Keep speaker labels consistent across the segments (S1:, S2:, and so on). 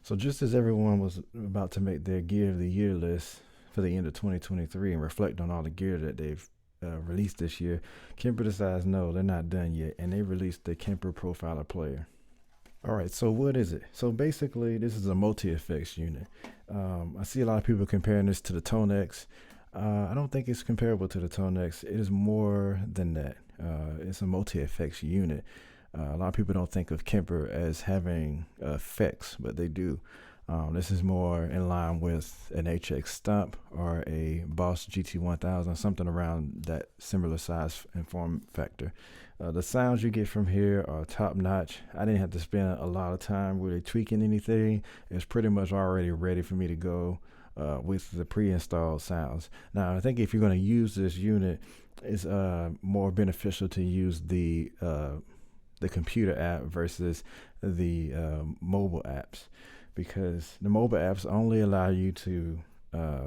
S1: So just as everyone was about to make their Gear of the Year list for the end of 2023 and reflect on all the gear that they've released this year, Kemper decides no, they're not done yet, and they released the Kemper Profiler Player. All right, so what is it? So basically, this is a multi-effects unit. I see a lot of people comparing this to the Tonex. I don't think it's comparable to the Tonex. It is more than that. It's a multi-effects unit. A lot of people don't think of Kemper as having effects, but they do. This is more in line with an HX Stomp or a Boss GT1000, something around that similar size and form factor. The sounds you get from here are top notch. I didn't have to spend a lot of time really tweaking anything. It's pretty much already ready for me to go with the pre-installed sounds. Now, I think if you're going to use this unit, it's more beneficial to use the computer app versus the mobile apps, because the mobile apps only allow you to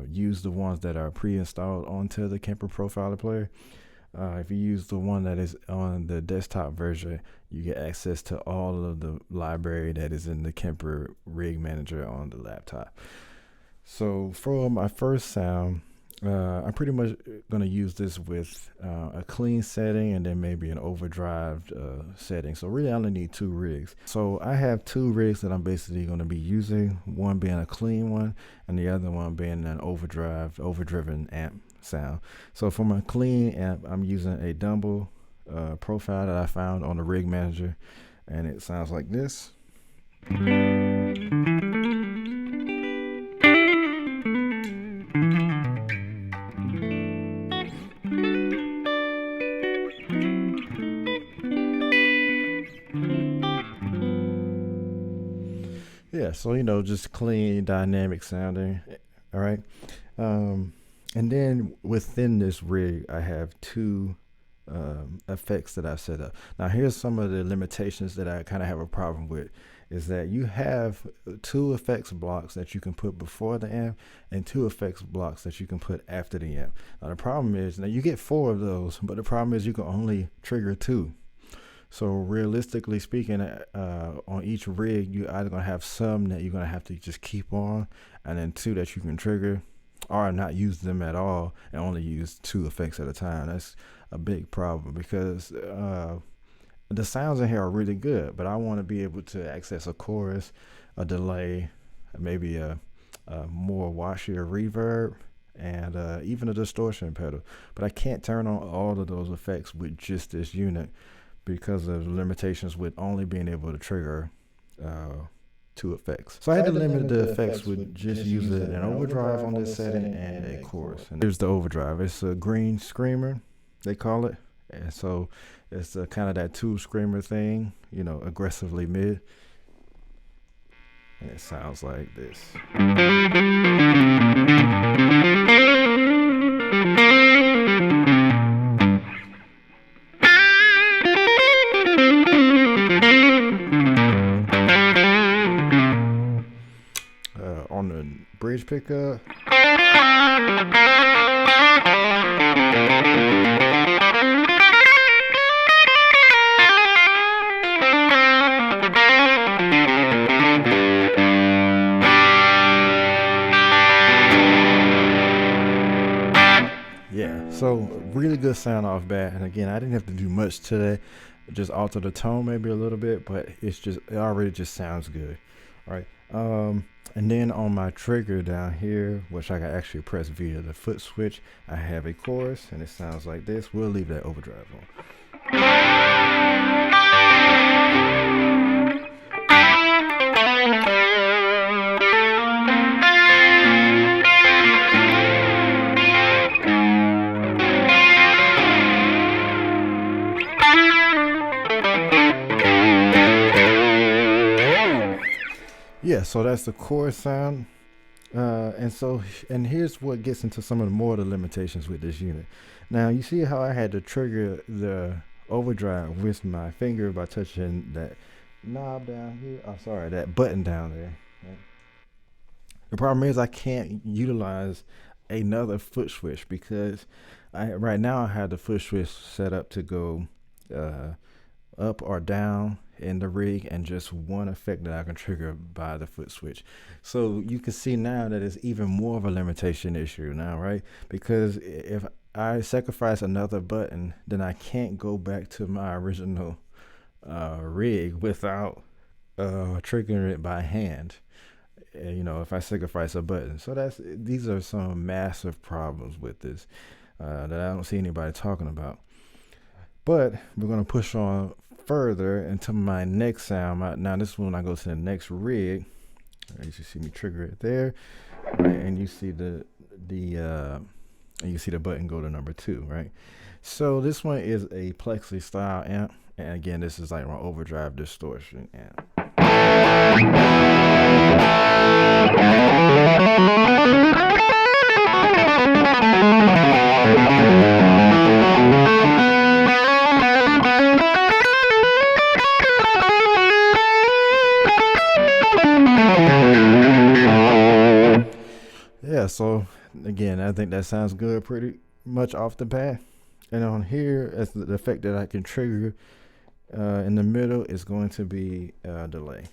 S1: use the ones that are pre-installed onto the Kemper Profiler Player. If you use the one that is on the desktop version, you get access to all of the library that is in the Kemper Rig Manager on the laptop. So for my first sound, I'm pretty much going to use this with a clean setting and then maybe an overdrive setting. So really I only need 2 rigs. So I have 2 rigs that I'm basically going to be using, one being a clean one and the other one being an overdriven amp sound. So for my clean amp, I'm using a Dumble profile that I found on the Rig Manager, and it sounds like this. Yeah, so just clean, dynamic sounding. All right. And then within this rig, I have 2 effects that I've set up. Now, here's some of the limitations that I kind of have a problem with, is that you have 2 effects blocks that you can put before the amp and 2 effects blocks that you can put after the amp. Now, the problem is, now you get 4 of those, but the problem is you can only trigger 2. So realistically speaking, on each rig, you're either going to have some that you're going to have to just keep on, and then 2 that you can trigger, or not use them at all and only use 2 effects at a time. That's a big problem, because the sounds in here are really good, but I want to be able to access a chorus, a delay, maybe a more washier reverb, and even a distortion pedal. But I can't turn on all of those effects with just this unit, because of the limitations with only being able to trigger 2 effects. So I had to limit the effects with just using an overdrive on this setting and a chorus. And here's the overdrive. It's a green screamer, they call it. And so it's kind of that 2 screamer thing, aggressively mid. And it sounds like this. On the bridge pickup, yeah, so really good sound off bat. And again, I didn't have to do much today, just alter the tone maybe a little bit, but it already just sounds good. All right. And then on my trigger down here, which I can actually press via the foot switch, I have a chorus, and it sounds like this. We'll leave that overdrive on. Yeah, so that's the chorus sound. And here's what gets into some of the more of the limitations with this unit. Now, you see how I had to trigger the overdrive with my finger by touching that knob down here. Oh, sorry, that button down there. Right? The problem is I can't utilize another foot switch, because right now I have the foot switch set up to go up or down, in the rig and just one effect that I can trigger by the foot switch. So you can see now that it's even more of a limitation issue now, right? Because if I sacrifice another button, then I can't go back to my original rig without triggering it by hand. If I sacrifice a button. So these are some massive problems with this that I don't see anybody talking about. But we're going to push on further into my next sound. Now this is when I go to the next rig. You see me trigger it there, right? And you see the button go to number 2, right? So this one is a Plexi style amp, and again, this is like my overdrive distortion amp. Yeah, so again, I think that sounds good pretty much off the bat. And on here, as the effect that I can trigger in the middle is going to be delay.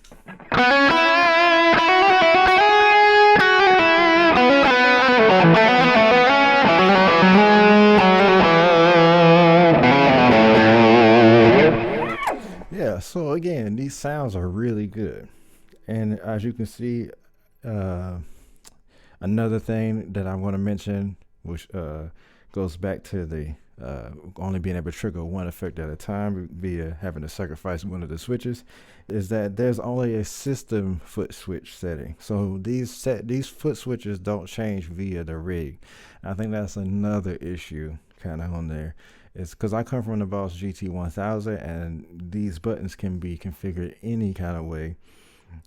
S1: Yeah, so again, these sounds are really good. And as you can see, another thing that I want to mention, which goes back to the only being able to trigger one effect at a time via having to sacrifice one of the switches, is that there's only a system foot switch setting. So these foot switches don't change via the rig. I think that's another issue kind of on there. It's because I come from the Boss GT1000, and these buttons can be configured any kind of way.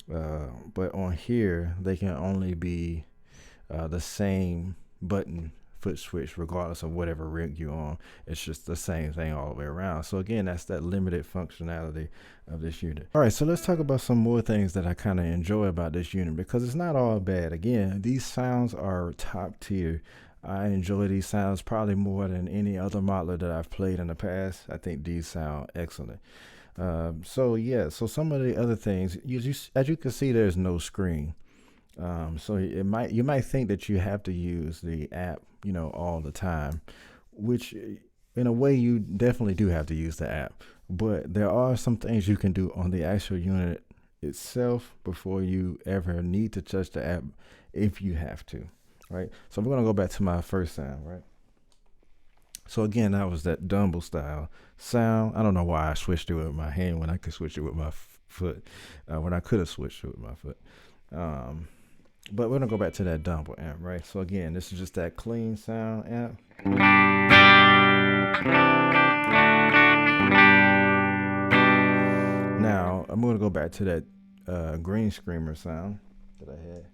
S1: But on here, they can only be the same button foot switch regardless of whatever rig you're on. It's just the same thing all the way around. So again, that's that limited functionality of this unit. All right, so let's talk about some more things that I kind of enjoy about this unit, because it's not all bad. Again, these sounds are top tier. I enjoy these sounds probably more than any other modeler that I've played in the past. I think these sound excellent. So some of the other things, as you can see, there's no screen. So you might think that you have to use the app, all the time, which in a way you definitely do have to use the app. But there are some things you can do on the actual unit itself before you ever need to touch the app, if you have to, right? So we're gonna go back to my first sound, right? So again, that was that Dumble style sound. I don't know why I switched it with my hand when I could switch it with my foot, when I could have switched it with my foot. But we're gonna go back to that Dumble amp, right? So again, this is just that clean sound amp. Now I'm gonna go back to that green screamer sound that I had.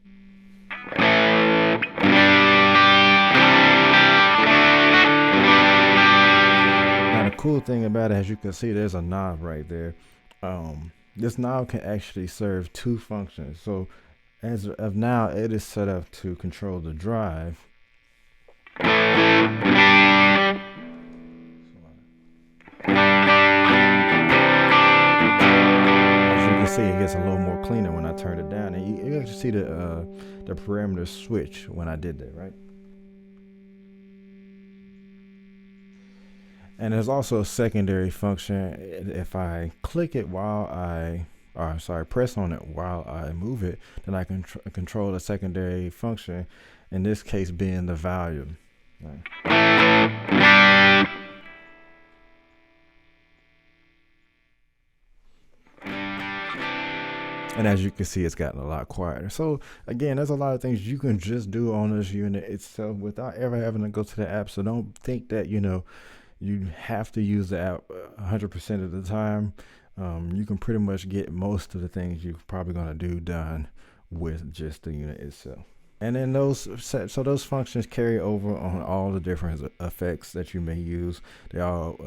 S1: Now the cool thing about it, as you can see, there's a knob right there. This knob can actually serve 2 functions. So as of now, it is set up to control the drive. As you can see, it gets a little more cleaner when I turn it down, and you can see the parameter switch when I did that, right? And there's also a secondary function. If I click it press on it while I move it, then I can control the secondary function, in this case being the volume. Right. And as you can see, it's gotten a lot quieter. So again, there's a lot of things you can just do on this unit itself without ever having to go to the app. So don't think that, you have to use the app 100% of the time. You can pretty much get most of the things you're probably going to do done with just the unit itself. And then those functions carry over on all the different effects that you may use. They all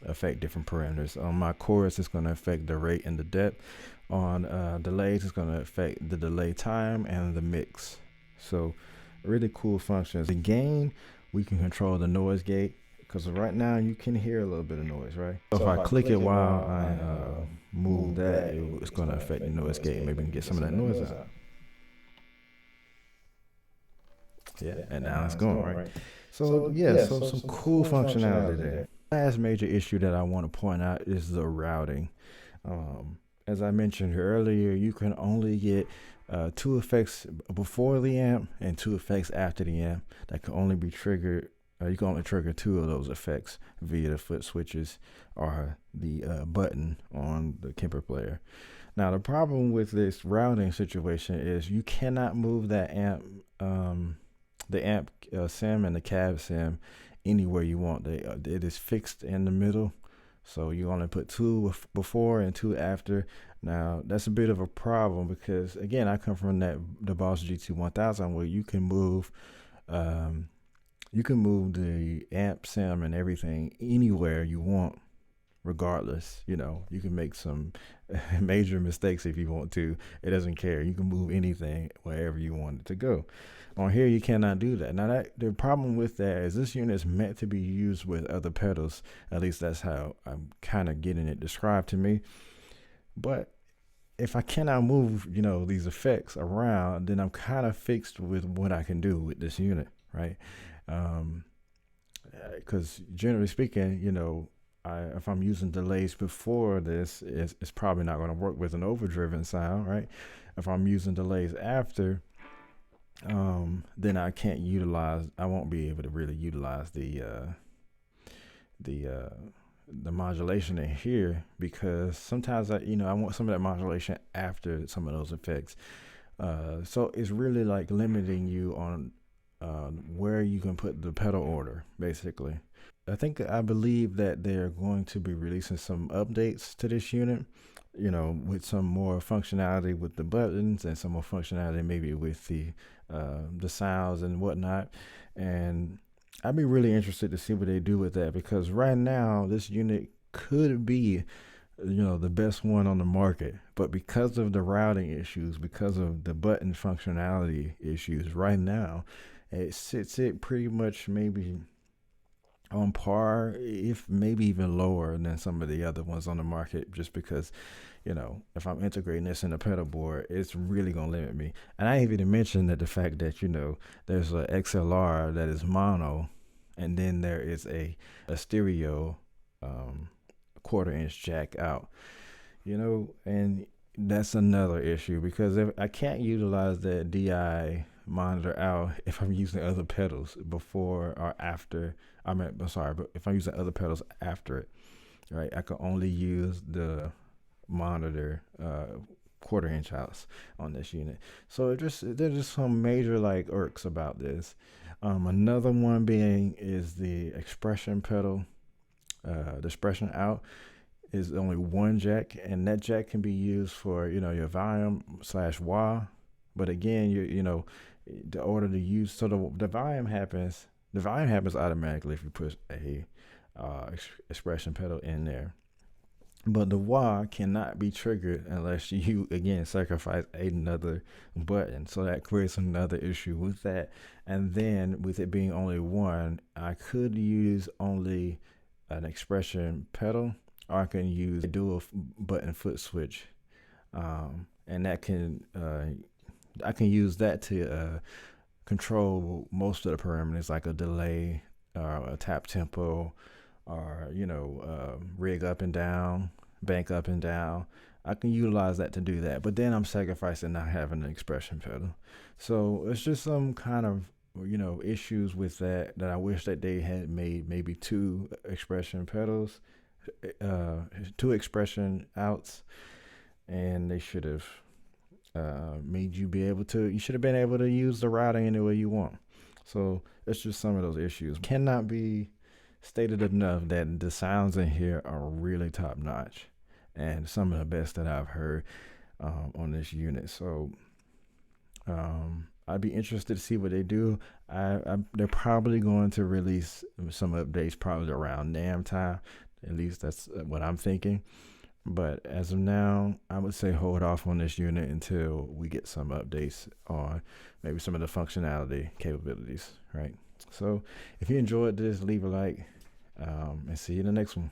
S1: affect different parameters. On my chorus, it's going to affect the rate and the depth. On delays, it's going to affect the delay time and the mix. So really cool functions. The gain, we can control the noise gate, because right now you can hear a little bit of noise, right? So if I click it while I move that, it's going to affect the noise gate. Maybe we can get some of that noise out. Yeah, and now it's going, right? So yeah, so some cool functionality there. Last major issue that I want to point out is the routing. As I mentioned earlier, you can only get 2 effects before the amp and 2 effects after the amp that can only be triggered. You can only trigger 2 of those effects via the foot switches or the button on the Kemper player. Now, the problem with this routing situation is you cannot move that amp, the amp sim and the cab sim anywhere you want. It is fixed in the middle. So you only put 2 before and 2 after. Now that's a bit of a problem because again, I come from the Boss GT 1000 where you can move the amp sim and everything anywhere you want, regardless. You can make some major mistakes if you want to. It doesn't care. You can move anything wherever you want it to go. On here, you cannot do that. Now, the problem with that is this unit is meant to be used with other pedals. At least that's how I'm kind of getting it described to me. But if I cannot move, these effects around, then I'm kind of fixed with what I can do with this unit, right? Because generally speaking, if I'm using delays before this, it's probably not going to work with an overdriven sound, right? If I'm using delays after, then I won't be able to really utilize the modulation in here, because sometimes I want some of that modulation after some of those effects. So it's really like limiting you on where you can put the pedal order, basically. I believe that they're going to be releasing some updates to this unit, with some more functionality with the buttons and some more functionality maybe with the sounds and whatnot. And I'd be really interested to see what they do with that, because right now this unit could be, the best one on the market, but because of the routing issues, because of the button functionality issues, right now it sits pretty much maybe on par, if maybe even lower than some of the other ones on the market, just because if I'm integrating this in the pedal board, it's really gonna limit me. And I even mentioned that the fact that there's a XLR that is mono, and then there is a stereo 1/4-inch jack out, and that's another issue, because if I can't utilize that DI monitor out if I'm using other pedals before or after. But if I'm using other pedals after it, right, I can only use the monitor 1/4-inch outs on this unit. So there's just some major irks about this. Another one being is the expression pedal. The expression out is only 1 jack, and that jack can be used for your volume/wah. But again, the order to use, so the volume happens automatically if you push a expression pedal in there. But the wah cannot be triggered unless you again sacrifice another button. So that creates another issue with that. And then with it being only 1, I could use only an expression pedal, or I can use a dual button foot switch, and that can I can use that to control most of the parameters, like a delay or a tap tempo, or rig up and down, bank up and down. I can utilize that to do that, but then I'm sacrificing not having an expression pedal. So it's just some kind of issues with that I wish that they had made maybe 2 expression pedals, 2 expression outs, and they should have made you should have been able to use the routing any way you want. So it's just some of those issues. Cannot be stated enough that the sounds in here are really top notch, and some of the best that I've heard on this unit. So I'd be interested to see what they do. They're probably going to release some updates probably around NAMM time. At least that's what I'm thinking. But as of now, I would say hold off on this unit until we get some updates on maybe some of the functionality capabilities, right? So if you enjoyed this, leave a like. And see you in the next one.